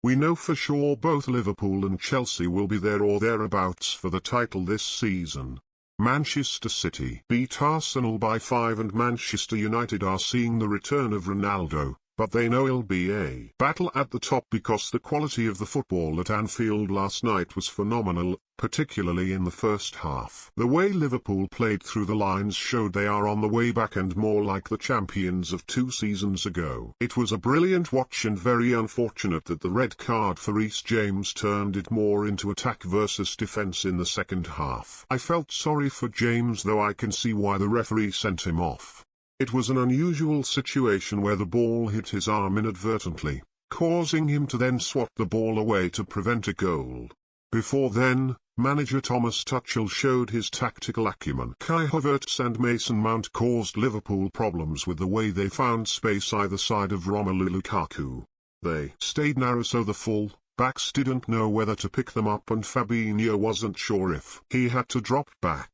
We know for sure both Liverpool and Chelsea will be there or thereabouts for the title this season. Manchester City beat Arsenal by 5 and Manchester United are seeing the return of Ronaldo, but they know it'll be a battle at the top because the quality of the football at Anfield last night was phenomenal, particularly in the first half. The way Liverpool played through the lines showed they are on the way back and more like the champions of 2 seasons ago. It was a brilliant watch and very unfortunate that the red card for Reece James turned it more into attack versus defense in the second half. I felt sorry for James, though I can see why the referee sent him off. It was an unusual situation where the ball hit his arm inadvertently, causing him to then swat the ball away to prevent a goal. Before then, manager Thomas Tuchel showed his tactical acumen. Havertz and Mason Mount caused Liverpool problems with the way they found space either side of Romelu Lukaku. They stayed narrow so the full backs didn't know whether to pick them up and Fabinho wasn't sure if he had to drop back.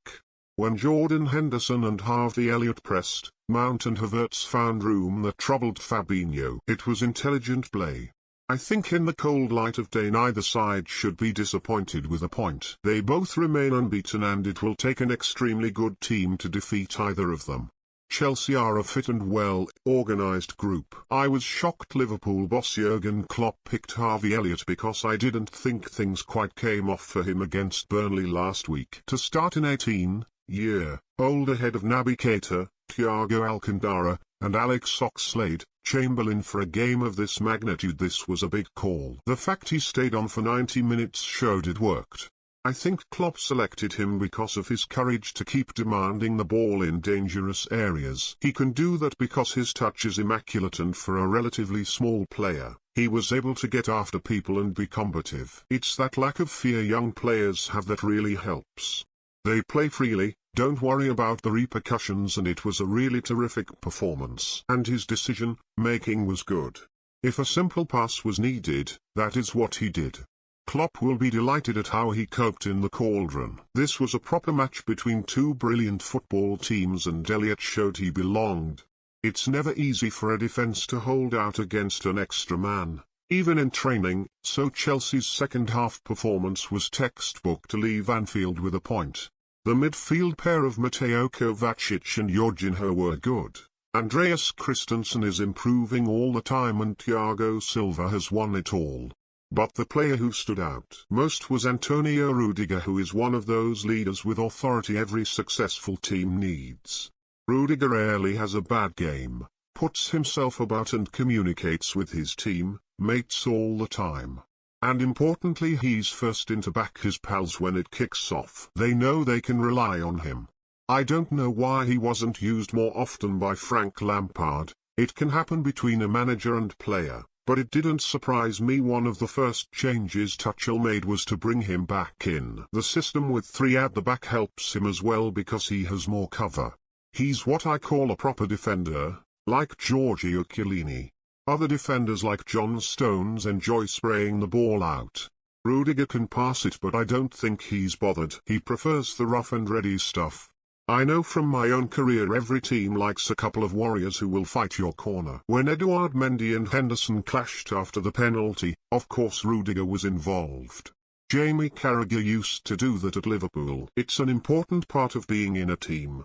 When Jordan Henderson and Harvey Elliott pressed, Mount and Havertz found room that troubled Fabinho. It was intelligent play. I think in the cold light of day neither side should be disappointed with a point. They both remain unbeaten and it will take an extremely good team to defeat either of them. Chelsea are a fit and well-organised group. I was shocked Liverpool boss Jurgen Klopp picked Harvey Elliott because I didn't think things quite came off for him against Burnley last week. To start an 18-year-old ahead of Naby Keita, Thiago Alcantara, and Alex Oxlade-Chamberlain for a game of this magnitude, this was a big call. The fact he stayed on for 90 minutes showed it worked. I think Klopp selected him because of his courage to keep demanding the ball in dangerous areas. He can do that because his touch is immaculate, and for a relatively small player, he was able to get after people and be combative. It's that lack of fear young players have that really helps. They play freely, don't worry about the repercussions, and it was a really terrific performance. And his decision-making was good. If a simple pass was needed, that is what he did. Klopp will be delighted at how he coped in the cauldron. This was a proper match between two brilliant football teams and Elliott showed he belonged. It's never easy for a defence to hold out against an extra man, even in training, so Chelsea's second-half performance was textbook to leave Anfield with a point. The midfield pair of Mateo Kovacic and Jorginho were good. Andreas Christensen is improving all the time and Thiago Silva has won it all. But the player who stood out most was Antonio Rudiger, who is one of those leaders with authority every successful team needs. Rudiger rarely has a bad game, puts himself about and communicates with his team mates all the time. And importantly, he's first in to back his pals when it kicks off. They know they can rely on him. I don't know why he wasn't used more often by Frank Lampard. It can happen between a manager and player, but it didn't surprise me. One of the first changes Tuchel made was to bring him back in. The system with 3 at the back helps him as well because he has more cover. He's what I call a proper defender, like Giorgio Chiellini. Other defenders like John Stones enjoy spraying the ball out. Rudiger can pass it, but I don't think he's bothered. He prefers the rough and ready stuff. I know from my own career every team likes a couple of warriors who will fight your corner. When Edouard Mendy and Henderson clashed after the penalty, of course Rudiger was involved. Jamie Carragher used to do that at Liverpool. It's an important part of being in a team.